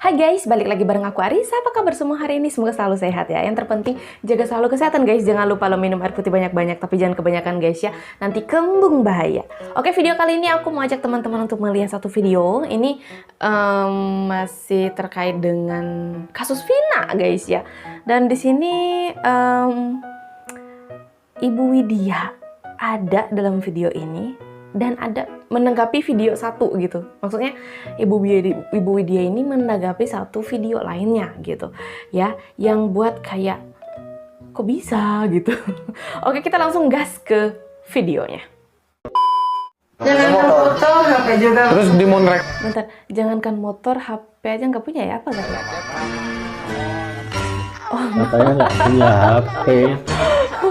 Hai guys, balik lagi bareng aku Arisa. Apa kabar semua hari ini? Semoga selalu sehat ya. Yang terpenting jaga selalu kesehatan guys. Jangan lupa lo minum air putih banyak-banyak, tapi jangan kebanyakan guys ya. Nanti kembung bahaya. Oke, video kali ini aku mau ajak teman-teman untuk melihat satu video. Ini masih terkait dengan kasus Vina guys ya. Dan di sini Ibu Widya ada dalam video ini. Dan ada menanggapi video satu gitu. Maksudnya Ibu Widya ini menanggapi satu video lainnya gitu. Ya, yang buat kayak kok bisa gitu. Oke, kita langsung gas ke videonya. Jangankan motor, HP juga. Terus dimonrek. Bentar, jangankan motor, HP aja nggak punya ya? Apa nggak? Oh, katanya nggak punya HP.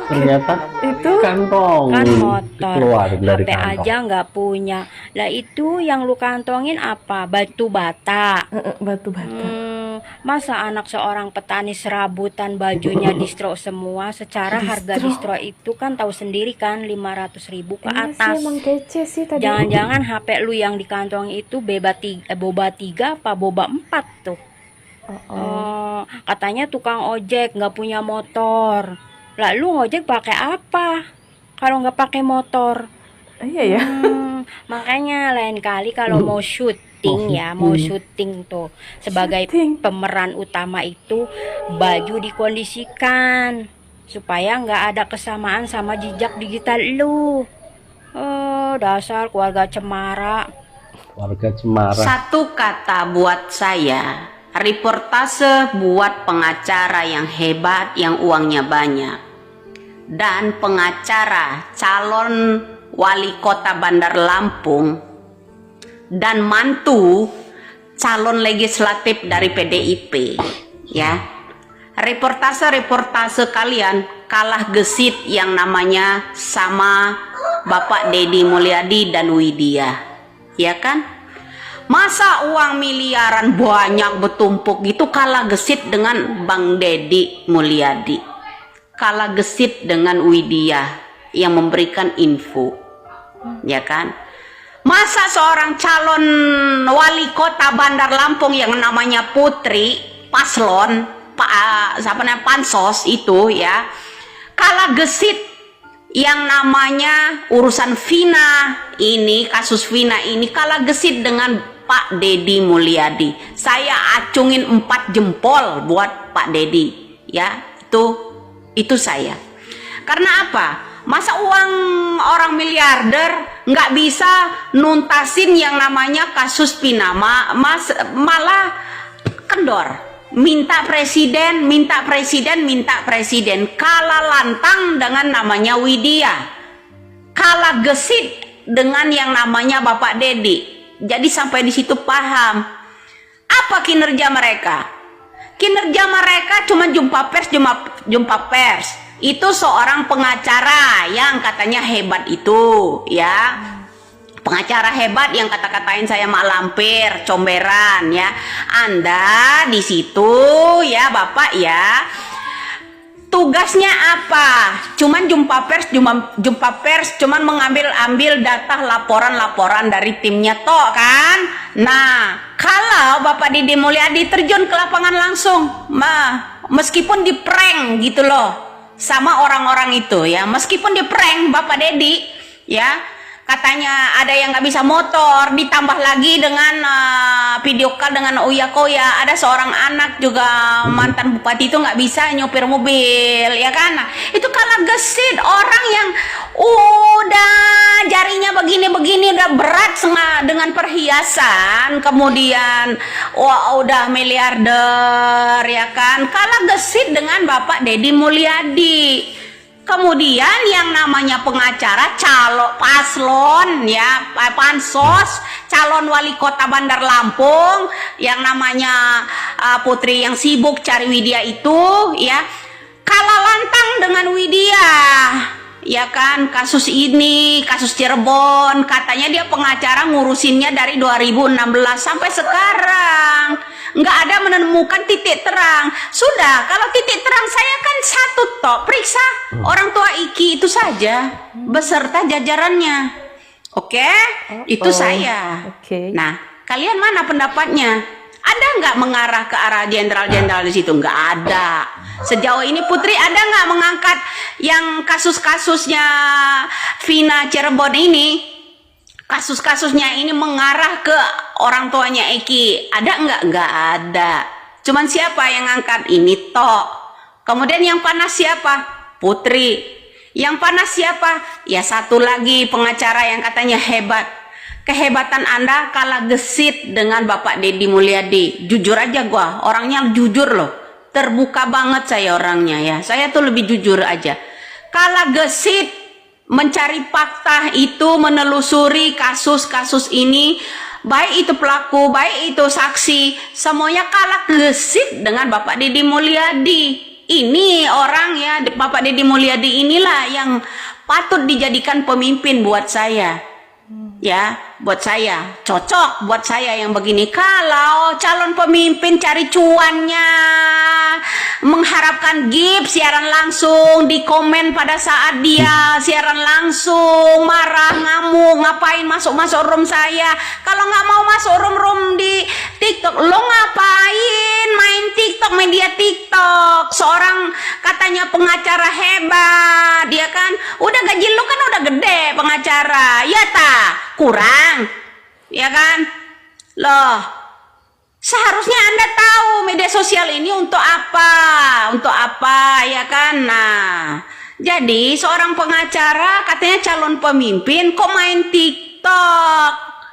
Ternyata itu kan motor keluar dari HP kantong. aja nggak punya. Lah itu yang lu kantongin apa? Batu bata. batu bata. Masa anak seorang petani serabutan bajunya distro semua, secara harga distro itu kan tahu sendiri kan 500.000 ke Iya atas. sih, emang kece sih tadi. Jangan-jangan HP lu yang di kantong itu boba 3 apa boba 4 tuh. Katanya tukang ojek nggak punya motor. Lalu ngojek pakai apa kalau nggak pakai motor? Iya ya. Makanya lain kali kalau mau syuting ya, mau syuting tuh sebagai pemeran utama itu baju dikondisikan supaya nggak ada kesamaan sama jejak digital lu. Oh, dasar keluarga cemara. Warga Cemara. Satu kata buat saya, reportase buat pengacara yang hebat, yang uangnya banyak, dan pengacara calon wali kota Bandar Lampung dan mantu calon legislatif dari PDIP. Ya, reportase kalian kalah gesit yang namanya sama Bapak Deddy Mulyadi dan Widya, ya kan? Masa uang miliaran banyak bertumpuk gitu kalah gesit dengan Bang Deddy Mulyadi, kalah gesit dengan Widya yang memberikan info, ya kan? Masa seorang calon wali kota Bandar Lampung yang namanya Putri Paslon Pansos itu ya kalah gesit yang namanya urusan Vina ini, kasus Vina ini kalah gesit dengan Pak Deddy Mulyadi. Saya acungin 4 jempol buat Pak Deddy ya, itu saya. Karena apa? Masa uang orang miliarder nggak bisa nuntasin yang namanya kasus Vina, malah kendor. Minta presiden, kalah lantang dengan namanya Widya, kalah gesit dengan yang namanya Bapak Deddy. Jadi sampai di situ paham apa kinerja mereka. Kinerja mereka cuma jumpa pers. Itu seorang pengacara yang katanya hebat itu, ya. Pengacara hebat yang kata-katain saya mak lampir, comberan ya. Anda di situ ya Bapak ya. Tugasnya apa? Cuman jumpa pers, cuman mengambil data laporan dari timnya toh kan. Nah, kalau Bapak Deddy Mulyadi terjun ke lapangan langsung, meskipun di prank gitu loh sama orang-orang itu ya, meskipun di prank Bapak Deddy ya, katanya ada yang nggak bisa motor, ditambah lagi dengan video call dengan Uya Koya, ada seorang anak juga mantan bupati itu nggak bisa nyopir mobil, ya kan? Nah, itu kalah gesit orang yang udah jarinya begini udah berat dengan perhiasan, kemudian udah miliarder, ya kan? Kalah gesit dengan Bapak Deddy Mulyadi. Kemudian yang namanya pengacara calon paslon ya, pansos calon wali kota Bandar Lampung yang namanya Putri yang sibuk cari Widya itu ya, kalah lantang dengan Widya, ya kan? Kasus ini, kasus Cirebon, katanya dia pengacara ngurusinnya dari 2016 sampai sekarang. Nggak ada menemukan titik terang. Sudah, kalau titik terang saya kan satu toh, periksa orang tua Iki itu saja beserta jajarannya. Oke? Itu saya. Oke. Nah, kalian mana pendapatnya? Ada nggak mengarah ke arah jenderal-jenderal di situ? Nggak ada. Sejauh ini Putri ada nggak mengangkat yang kasus-kasusnya Vina Cirebon ini? Kasus-kasusnya ini mengarah ke orang tuanya Eki. Ada nggak? Nggak ada. Cuman siapa yang ngangkat? Ini tok. Kemudian yang panas siapa? Putri. Yang panas siapa? Ya satu lagi pengacara yang katanya hebat. Kehebatan Anda kalah gesit dengan Bapak Deddy Mulyadi. Jujur aja gua, orangnya jujur loh. Terbuka banget saya orangnya ya. Saya tuh lebih jujur aja. Kalah gesit mencari fakta itu, menelusuri kasus-kasus ini, baik itu pelaku, baik itu saksi, semuanya kalah gesit dengan Bapak Deddy Mulyadi. Ini orang ya, Bapak Deddy Mulyadi inilah yang patut dijadikan pemimpin buat saya. Ya, buat saya cocok, buat saya yang begini. Kalau calon pemimpin cari cuannya, mengharapkan gift siaran langsung, di komen pada saat dia siaran langsung, marah, ngamuk, ngapain masuk room saya. Kalau nggak mau masuk room di TikTok, lo ngapain main TikTok, media TikTok? Seorang katanya pengacara hebat, dia kan udah gaji lo kan udah gede pengacara, ya tak? Kurang, ya kan? Loh, seharusnya Anda tahu media sosial ini untuk apa, ya kan? Nah, jadi seorang pengacara katanya calon pemimpin kok main TikTok,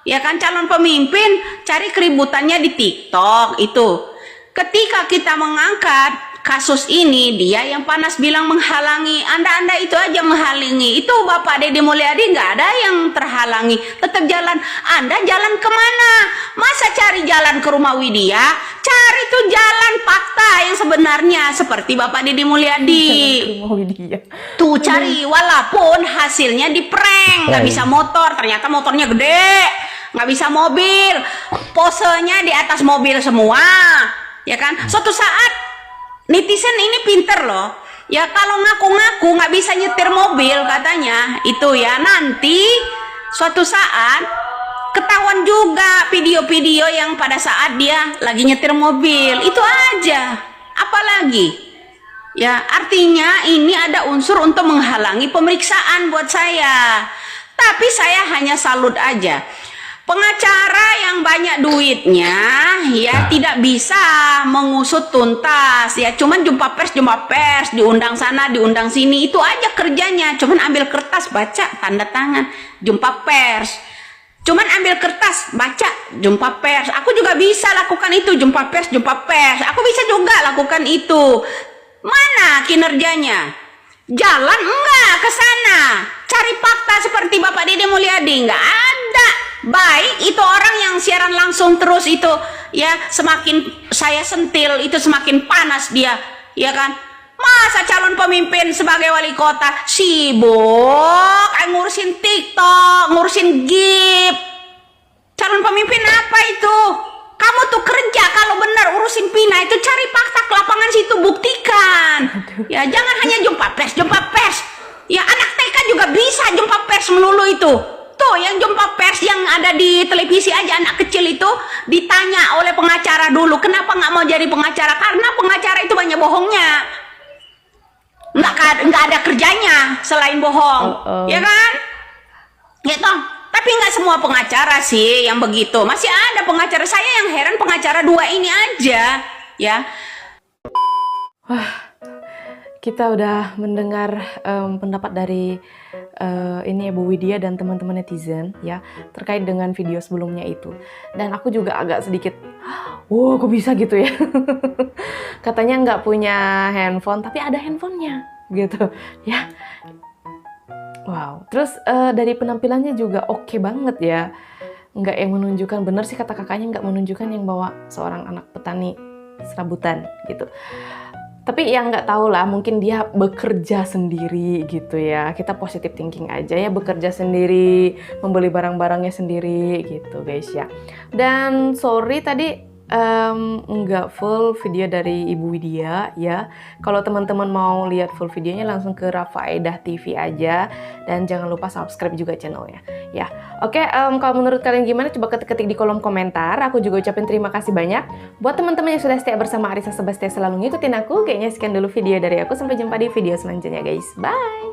ya kan? Calon pemimpin cari keributannya di TikTok itu. Ketika kita mengangkat kasus ini, dia yang panas bilang menghalangi. Anda itu aja menghalangi. Itu Bapak Deddy Mulyadi nggak ada yang terhalangi. Tetap jalan. Anda jalan kemana? Masa cari jalan ke rumah Widya? Cari tuh jalan fakta yang sebenarnya seperti Bapak Deddy Mulyadi. Tuh cari, walaupun hasilnya di prank. Nggak bisa motor, ternyata motornya gede. Nggak bisa mobil. Posenya di atas mobil semua. Ya kan? Suatu saat netizen ini pinter loh. Ya kalau ngaku-ngaku nggak bisa nyetir mobil katanya, itu ya nanti suatu saat ketahuan juga video-video yang pada saat dia lagi nyetir mobil. Itu aja. Apalagi? Ya artinya ini ada unsur untuk menghalangi pemeriksaan buat saya. Tapi saya hanya salut aja. Pengacara yang banyak duitnya ya tidak bisa mengusut tuntas ya, cuman jumpa pers, diundang sana diundang sini, itu aja kerjanya. Cuman ambil kertas baca tanda tangan, jumpa pers, cuman ambil kertas baca jumpa pers. Aku juga bisa lakukan itu, jumpa pers, aku bisa juga lakukan itu. Mana kinerjanya? Jalan enggak ke sana, cari fakta seperti Bapak Deddy Mulyadi, enggak ada. Baik itu orang yang siaran langsung terus itu ya, semakin saya sentil itu semakin panas dia, ya kan? Masa calon pemimpin sebagai wali kota sibuk ngurusin TikTok, ngurusin gift. Calon pemimpin apa itu? Kamu tuh kerja kalau benar urusin Vina itu, cari fakta ke lapangan situ, buktikan. Ya jangan hanya jumpa pers. Ya anak TK juga bisa jumpa pers melulu itu. Tuh yang jumpa pers yang ada di televisi aja, anak kecil itu ditanya oleh pengacara dulu, kenapa nggak mau jadi pengacara? Karena pengacara itu banyak bohongnya, nggak ada kerjanya selain bohong, ya kan? Gitu. Tapi nggak semua pengacara sih yang begitu. Masih ada pengacara, saya yang heran pengacara dua ini aja, ya. Kita udah mendengar pendapat dari ini Bu Widya dan teman-teman netizen ya terkait dengan video sebelumnya itu, dan aku juga agak sedikit wow kok bisa gitu ya. Katanya nggak punya handphone tapi ada handphonenya gitu ya. Wow, terus dari penampilannya juga oke banget ya, nggak yang menunjukkan, bener sih kata kakaknya, nggak menunjukkan yang bawa seorang anak petani serabutan gitu. Tapi yang nggak tahu lah, mungkin dia bekerja sendiri gitu ya. Kita positive thinking aja ya, bekerja sendiri, membeli barang-barangnya sendiri gitu guys ya. Dan sorry tadi nggak full video dari Ibu Widya ya. Kalau teman-teman mau lihat full videonya langsung ke Rafa Edah TV aja, dan jangan lupa subscribe juga channelnya ya. Oke, kalau menurut kalian gimana, coba ketik di kolom komentar. Aku juga ucapin terima kasih banyak buat teman-teman yang sudah setia bersama Arissa Sebastia, selalu ngikutin aku. Kayaknya sekian dulu video dari aku, sampai jumpa di video selanjutnya guys, bye.